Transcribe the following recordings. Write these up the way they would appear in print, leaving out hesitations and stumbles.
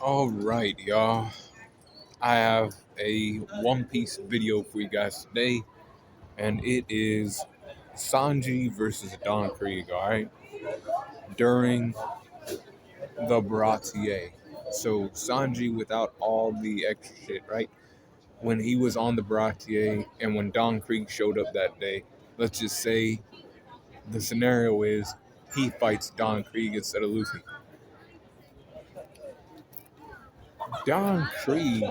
All right, y'all. I have a One Piece video for you guys today, and it is Sanji versus Don Krieg. All right, during the Baratie. So Sanji, without all the extra shit, right? When he was on the Baratie, and when Don Krieg showed up that day, let's just say the scenario is he fights Don Krieg instead of Luffy. Don Krieg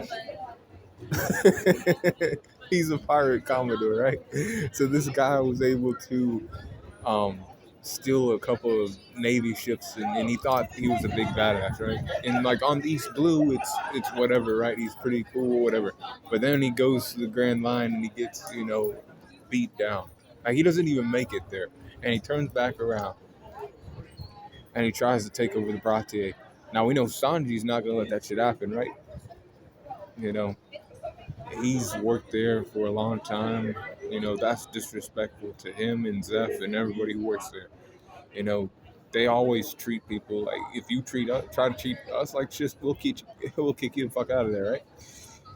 he's a pirate commodore, right? So this guy was able to um, steal a couple of Navy ships, and he thought he was a big badass, right? And like on East Blue, it's whatever, right? He's pretty cool, whatever. But then he goes to the Grand Line and he gets beat down. Like he doesn't even make it there, and he turns back around and he tries to take over the Baratie. Now we know Sanji's not gonna let that shit happen, right? You know, he's worked there for a long time. That's disrespectful to him and Zeph and everybody who works there. You know, they always treat people like if you try to treat us like shit, we'll kick you the fuck out of there, right?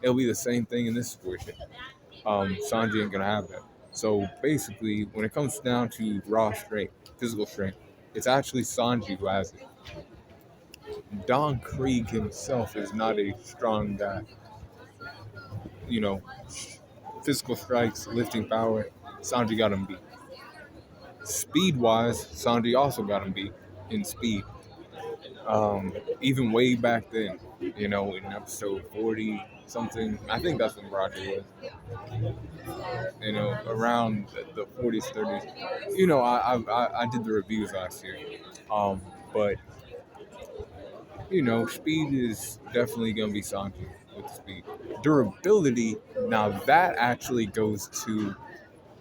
It'll be the same thing in this situation. Sanji ain't gonna have that. So basically, when it comes down to raw strength, physical strength, it's actually Sanji who has it. Don Krieg himself is not a strong guy. You know, physical strikes, lifting power, Sanji got him beat. Speed wise, Sanji also got him beat in speed. Even way back then, in episode 40 something, I think that's when Baratie was, around the 40s, 30s. I did the reviews last year. But, speed is definitely going to be Sanji with speed. Durability, now that actually goes to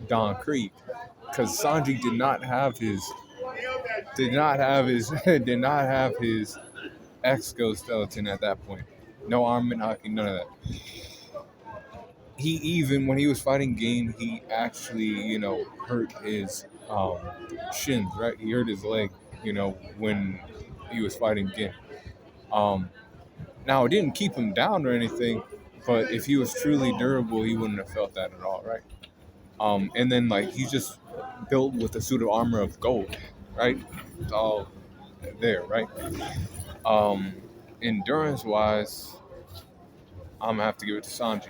Don Krieg because Sanji did not have his exoskeleton at that point. No armament hockey, none of that. He even when he was fighting Game, he actually hurt his shins. Right, he hurt his leg. When he was fighting Game. Now it didn't keep him down or anything, but if he was truly durable, he wouldn't have felt that at all, right? And then like he's just built with a suit of armor of gold, right? It's all there, right? Endurance wise, I'm gonna have to give it to Sanji.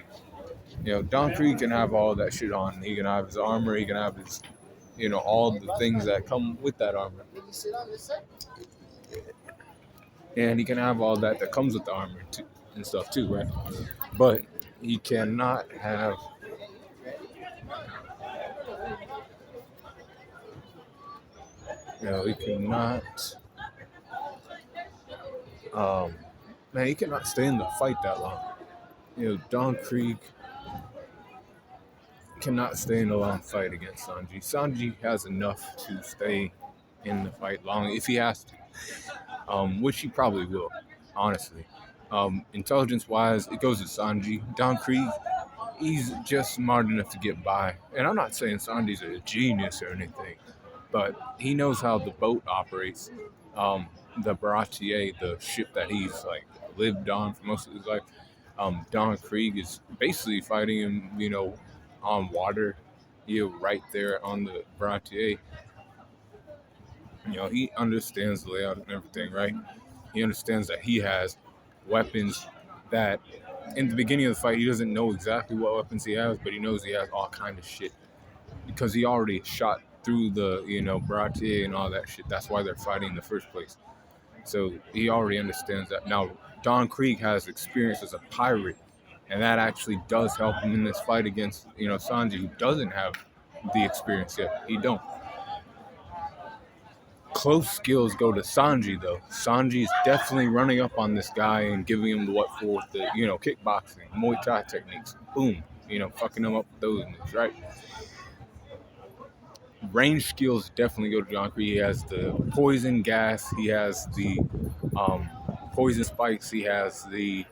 Don Krieg can have all that shit on. He can have his armor. He can have his, all the things that come with that armor, and he can have all that comes with the armor too, and stuff too, right? But he cannot have. He cannot. Man, he cannot stay in the fight that long. Don Krieg cannot stay in a long fight against Sanji. Sanji has enough to stay in the fight long if he has to, which he probably will, honestly. Intelligence-wise, it goes to Sanji. Don Krieg, he's just smart enough to get by. And I'm not saying Sanji's a genius or anything, but he knows how the boat operates. The Baratie, the ship that he's like lived on for most of his life. Don Krieg is basically fighting him, on water, right there on the Baratie. He understands the layout and everything, right? He understands that he has weapons that, in the beginning of the fight, he doesn't know exactly what weapons he has, but he knows he has all kind of shit because he already shot through the, Baratie and all that shit. That's why they're fighting in the first place. So he already understands that. Now, Don Krieg has experience as a pirate, and that actually does help him in this fight against, Sanji, who doesn't have the experience yet. He don't. Close skills go to Sanji, though. Sanji is definitely running up on this guy and giving him the what for with the, kickboxing, Muay Thai techniques. Boom. Fucking him up with those moves, right? Range skills definitely go to Don Krieg. He has the poison gas. He has the poison spikes. He has the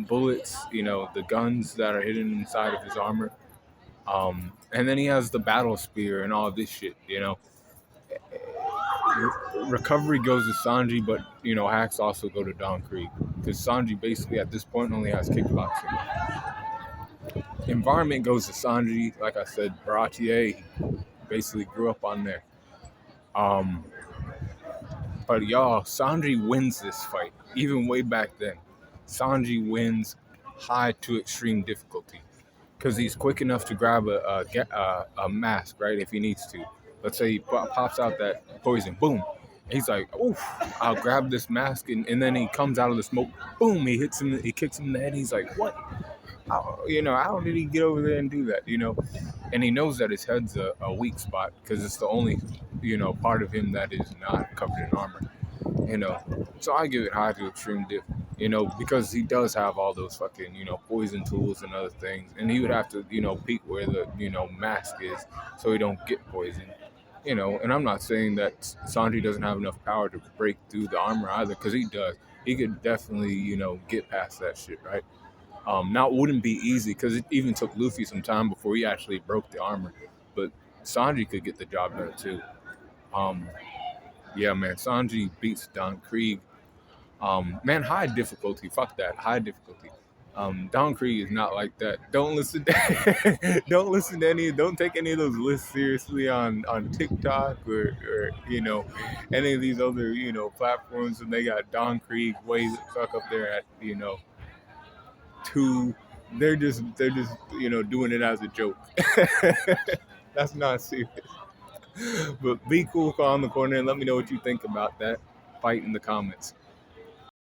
bullets, the guns that are hidden inside of his armor. And then he has the battle spear and all this shit, recovery goes to Sanji, but hacks also go to Don Krieg because Sanji basically at this point only has kickboxing. Environment goes to Sanji. Like I said, Baratie basically grew up on there. Um, but y'all, Sanji wins this fight even way back then. Sanji wins high to extreme difficulty because he's quick enough to grab a mask, right? If he needs to. Let's say he pops out that poison, boom. He's like, oof, I'll grab this mask, and then he comes out of the smoke, boom, he hits him, he kicks him in the head. He's like, what? How did he get over there and do that? And he knows that his head's a weak spot because it's the only, part of him that is not covered in armor. So I give it high to extreme diff, because he does have all those fucking, poison tools and other things. And he would have to, peek where the, mask is so he don't get poisoned. And I'm not saying that Sanji doesn't have enough power to break through the armor either, because he does. He could definitely, get past that shit, right? Now, it wouldn't be easy because it even took Luffy some time before he actually broke the armor. But Sanji could get the job done too. Yeah, man, Sanji beats Don Krieg. Man, high difficulty. Fuck that. High difficulty. Don Krieg is not like that. Don't listen to don't take any of those lists seriously on TikTok or any of these other, platforms, and they got Don Krieg way the fuck up there at, two. They're just doing it as a joke. That's not serious. But be cool, call in the corner, and let me know what you think about that fight in the comments.